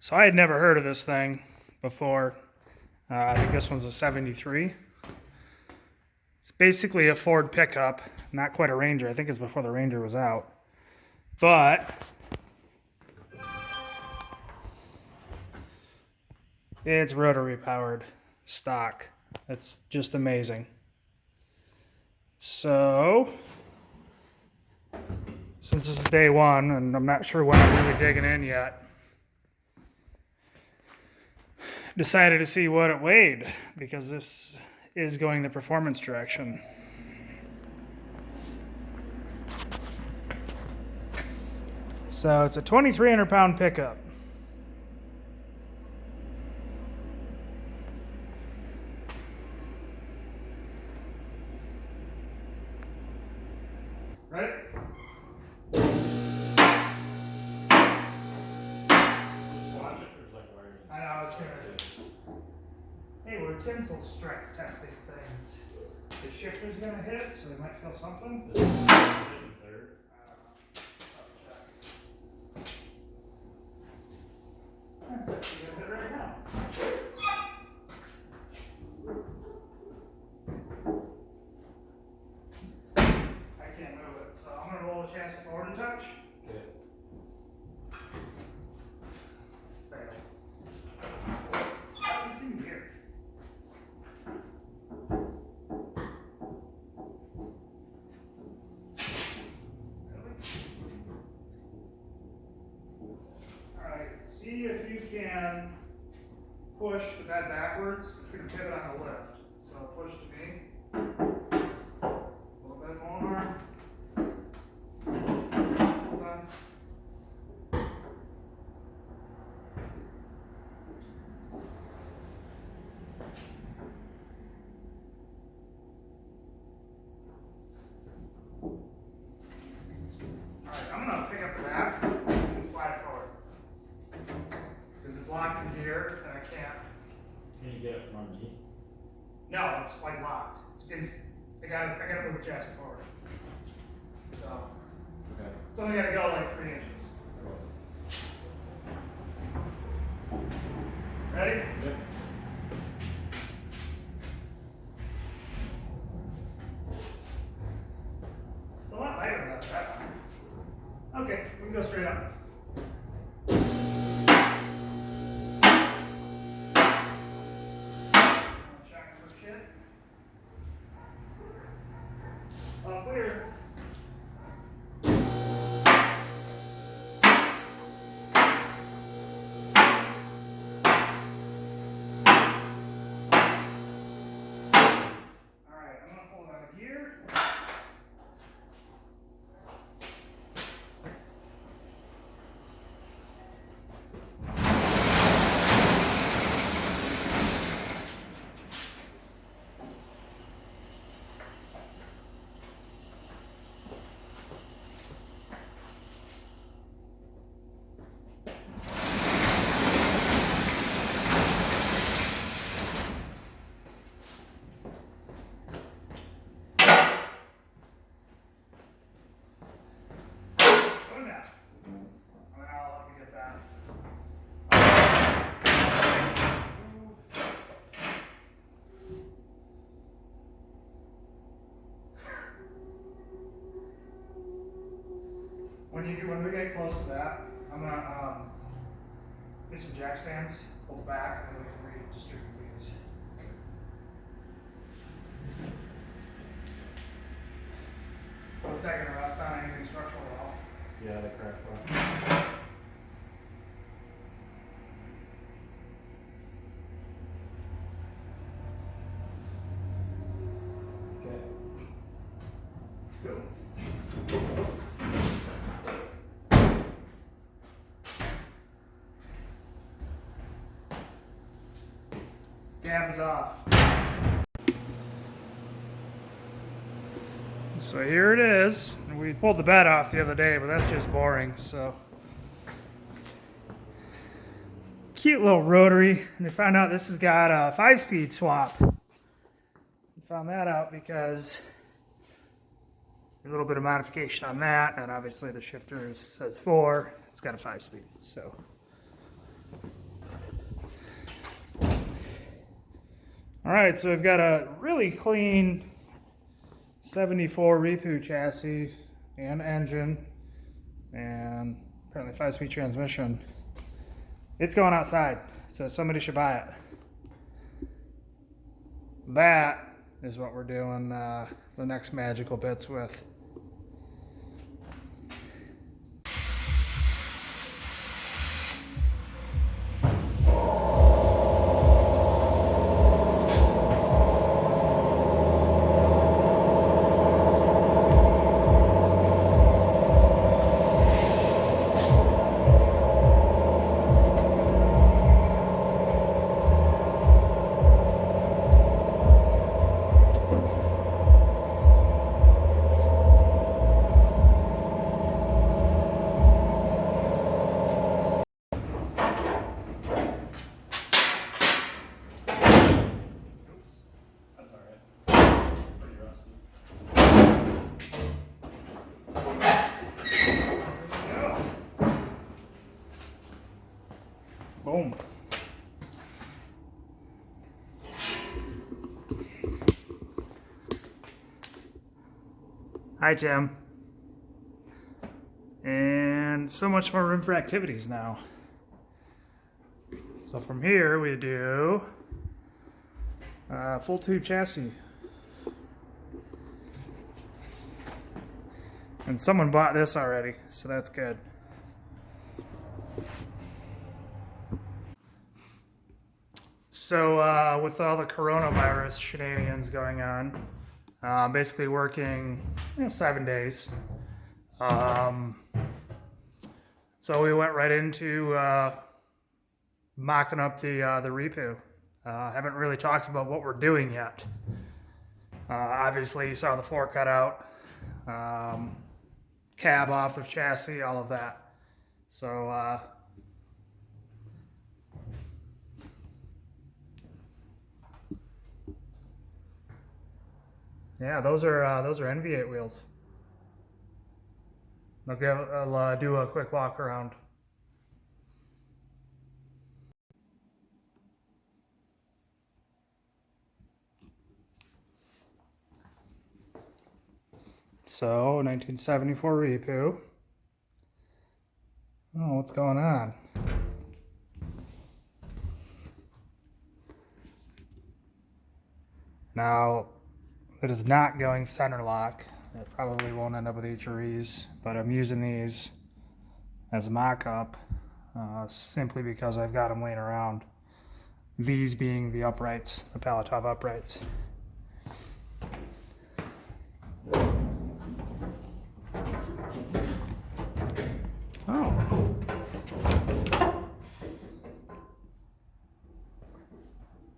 So I had never heard of this thing before. I think this one's a 73. It's basically a Ford pickup, not quite a Ranger. I think it's before the Ranger was out. But it's rotary powered stock. That's just amazing. So, since this is day one, and I'm not sure when I'm really digging in yet, decided to see what it weighed, because this is going the performance direction. So it's a 2,300 pound pickup. Ready? I know, I was gonna. Hey, we're tensile strength testing things. The shifter's gonna hit, so they might feel something. This is third. That's actually gonna hit right now. I can't move it, so I'm gonna roll the chassis forward a touch. Okay. Fail. It's in here. Alright, see if you can push the bed backwards. It's going to pivot on the lift. So push to me. A little bit more. Hold on. Alright, I'm going to pick up the back and slide it forward. Because it's locked in gear and I can't. Can you get it from underneath? No, it's like locked. It's against, I gotta move the chassis forward. So Okay. it's only gotta go like 3 inches. Ready? Yep. It's a lot lighter than that. Okay, we can go straight up. Check for shit. All clear. Alright, I'm gonna pull it out of gear. When we get close to that, I'm gonna get some jack stands, hold back, and then we can redistribute these. What's that gonna rest on? Anything structural at all? Yeah, the crash bar. Okay. Cool. Gab is off. So here it is. We pulled the bed off the other day, but that's just boring. So cute little rotary, and we found out this has got a 5-speed swap. We found that out because a little bit of modification on that, and obviously the shifter says 4. It's got a 5-speed. So All right, so we've got a really clean 74 Repu chassis and engine, and apparently 5-speed transmission. It's going outside, so somebody should buy it. That is what we're doing the next magical bits with. Boom. Hi, Jim. And so much more room for activities now. So from here we do full tube chassis. And someone bought this already, so that's good. So with all the coronavirus shenanigans going on, basically working 7 days. So we went right into mocking up the Repu. Haven't really talked about what we're doing yet. Obviously you saw the floor cut out, cab off of chassis, all of that. So yeah, those are NV8 wheels. I'll do a quick walk around. So 1974 Repu. Oh, what's going on? Now, it is not going center lock. It probably won't end up with HREs, but I'm using these as a mock-up simply because I've got them laying around. These being the uprights, the Palatov uprights. Oh.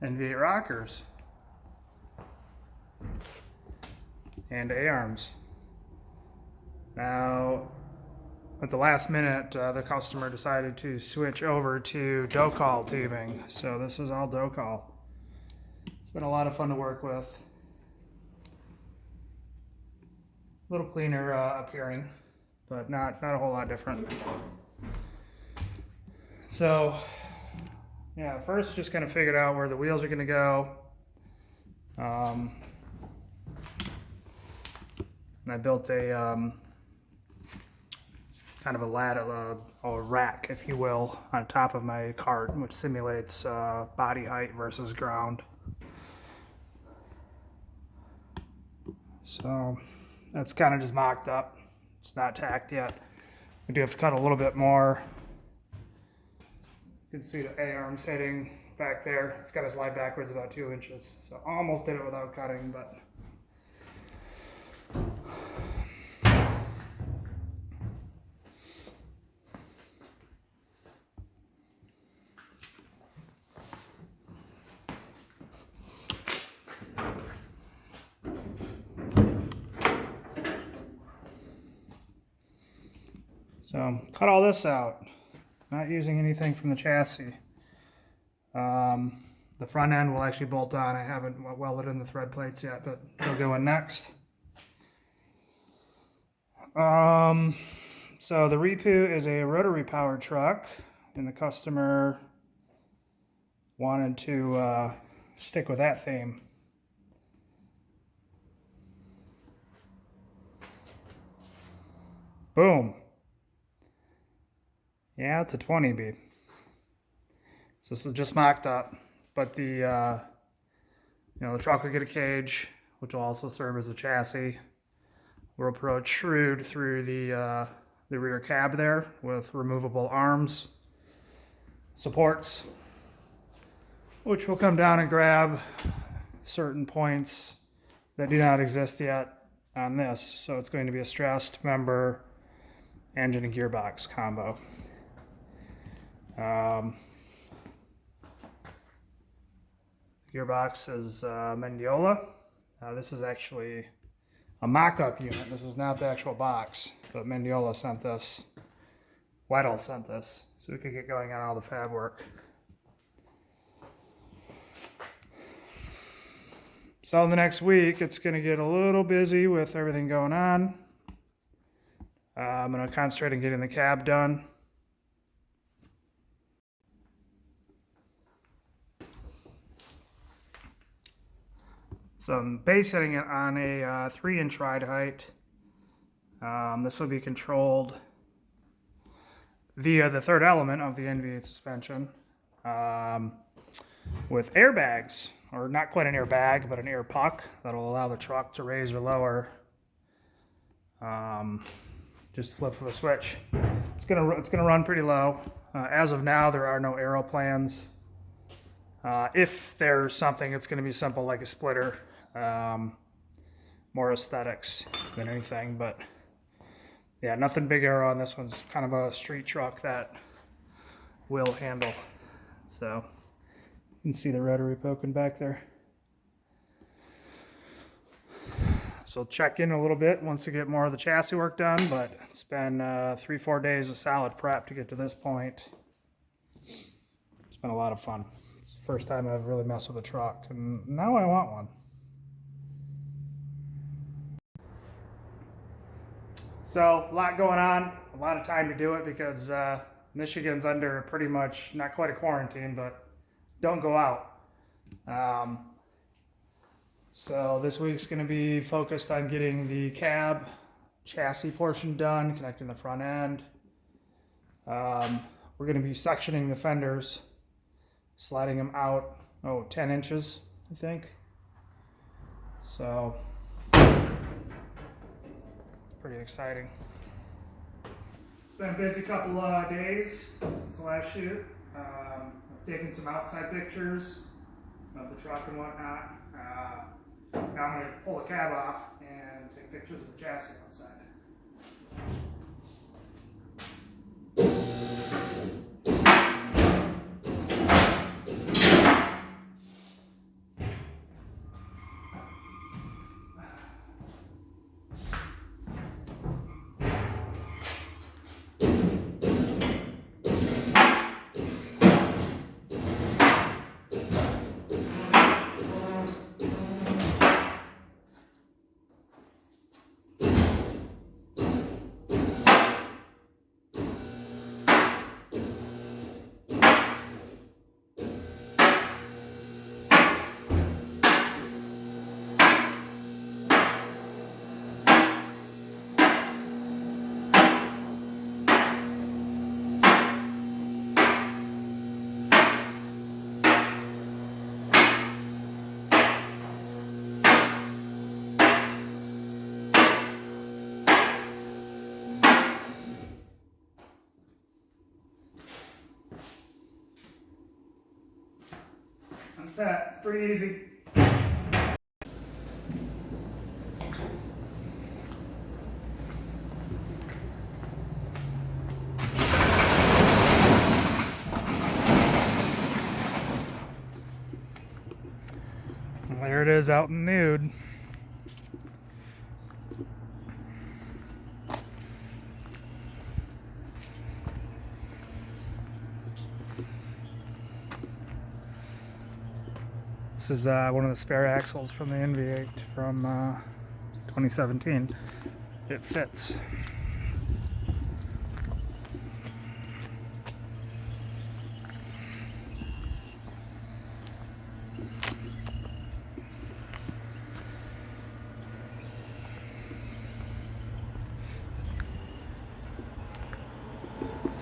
NV8 rockers. And A-arms. Now, at the last minute, the customer decided to switch over to Docol tubing. So this is all Docol. It's been a lot of fun to work with. A little cleaner appearing, but not a whole lot different. So, yeah, first just kind of figured out where the wheels are going to go. And I built a kind of a ladder, or rack, if you will, on top of my cart, which simulates body height versus ground. So that's kind of just mocked up. It's not tacked yet. We do have to cut a little bit more. You can see the A-arms hitting back there. It's got to slide backwards about 2 inches. So almost did it without cutting, but so cut all this out. Not using anything from the chassis. The front end will actually bolt on. I haven't welded in the thread plates yet, but they'll go in next. So the Repu is a rotary powered truck, and the customer wanted to stick with that theme. Boom. Yeah, it's a 20B. So this is just mocked up, but the the truck will get a cage, which will also serve as a chassis. We'll protrude through the rear cab there with removable arms, supports, which will come down and grab certain points that do not exist yet on this. So it's going to be a stressed member engine and gearbox combo. Gearbox is Mendiola. This is actually a mock-up unit. This is not the actual box, but Mendiola sent this. Weddell sent this, so we could get going on all the fab work. So in the next week, it's going to get a little busy with everything going on. I'm going to concentrate on getting the cab done. So I'm base setting it on a 3-inch ride height. This will be controlled via the third element of the NV8 suspension with airbags, or not quite an airbag, but an air puck that'll allow the truck to raise or lower. Just flip of a switch. It's gonna run pretty low. As of now, there are no aero plans. If there's something, it's gonna be simple like a splitter. More aesthetics than anything, but yeah, nothing big aero on this one's kind of a street truck that will handle. So you can see the rotary poking back there. So I'll check in a little bit once we get more of the chassis work done, but it's been 3-4 days of solid prep to get to this point. It's been a lot of fun. It's the first time I've really messed with a truck, and now I want one. So a lot going on, a lot of time to do it because Michigan's under pretty much, not quite a quarantine, but don't go out. So this week's going to be focused on getting the cab chassis portion done, connecting the front end. We're going to be sectioning the fenders, sliding them out, 10 inches, I think. So pretty exciting. It's been a busy couple days since the last shoot. I've taken some outside pictures of the truck and whatnot. Now I'm going to pull the cab off and take pictures of the chassis outside. That's that. It's pretty easy. Well, there it is out in nude. This is one of the spare axles from the NV8 from 2017. It fits.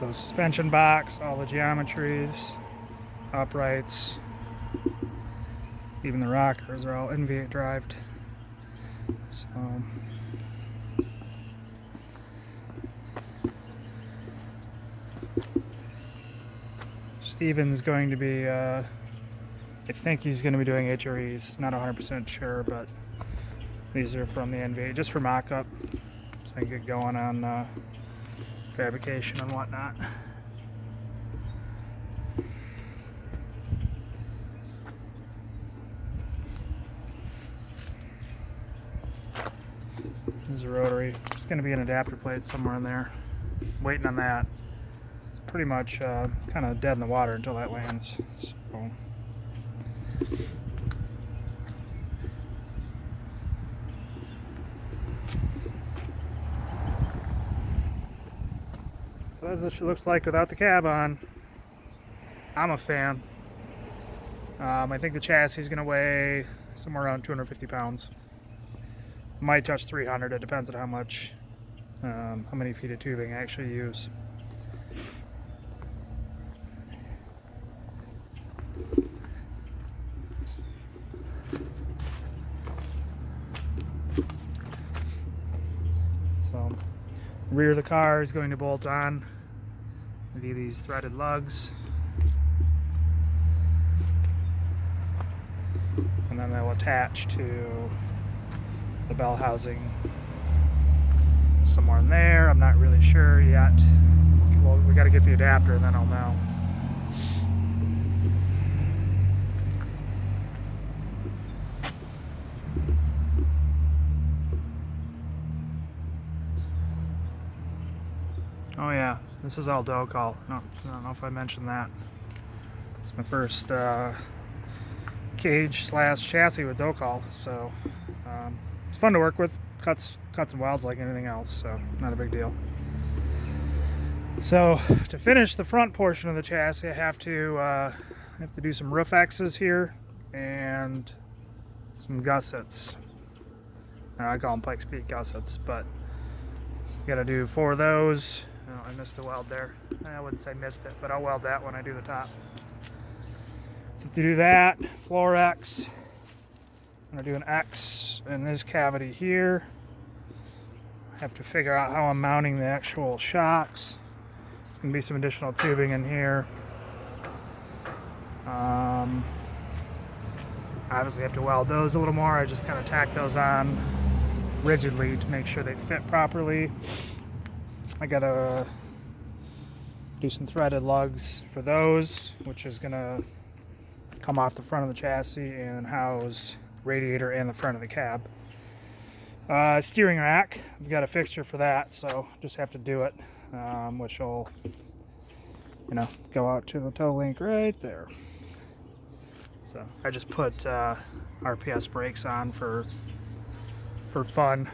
So suspension box, all the geometries, uprights, even the rockers are all NV8 drived. So Steven's going to be, I think he's going to be doing HREs, not 100% sure, but these are from the NV8, just for mock-up, so I can get going on fabrication and whatnot. There's a rotary. There's going to be an adapter plate somewhere in there. Waiting on that. It's pretty much kind of dead in the water until that lands. So that's what it looks like without the cab on. I'm a fan. I think the chassis is going to weigh somewhere around 250 pounds. Might touch 300. It depends on how much, how many feet of tubing I actually use. So, rear of the car is going to bolt on. Be these threaded lugs, and then they'll attach to the bell housing somewhere in there. I'm not really sure yet. Well, we got to get the adapter and then I'll know. Oh yeah, this is all dough call. No, I don't know if I mentioned that. It's my first cage slash chassis with dough call, so it's fun to work with. Cuts and welds like anything else, so not a big deal. So to finish the front portion of the chassis, I have to do some roof X's here and some gussets. I call them Pikes Peak gussets, but you got to do 4 of those. Oh, I missed a weld there. I wouldn't say missed it, but I'll weld that when I do the top. So to do that, floor X. I'm going to do an X in this cavity here. I have to figure out how I'm mounting the actual shocks. There's going to be some additional tubing in here. Obviously have to weld those a little more. I just kind of tack those on rigidly to make sure they fit properly. I got to do some threaded lugs for those, which is going to come off the front of the chassis and house radiator and the front of the cab. Steering rack, I've got a fixture for that, so just have to do it, which will, go out to the toe link right there. So I just put RPS brakes on for fun,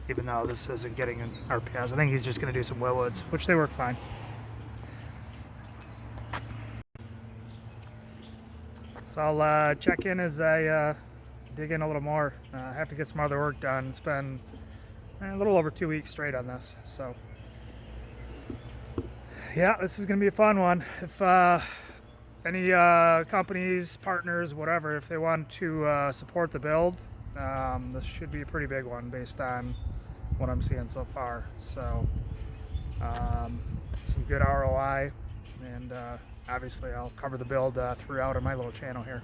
even though this isn't getting an RPS. I think he's just going to do some Willwoods, which they work fine. So I'll check in as I dig in a little more. I have to get some other work done. It's been a little over 2 weeks straight on this. So yeah, this is going to be a fun one. If any companies, partners, whatever, if they want to support the build, this should be a pretty big one based on what I'm seeing so far. So some good ROI, and obviously I'll cover the build throughout on my little channel here.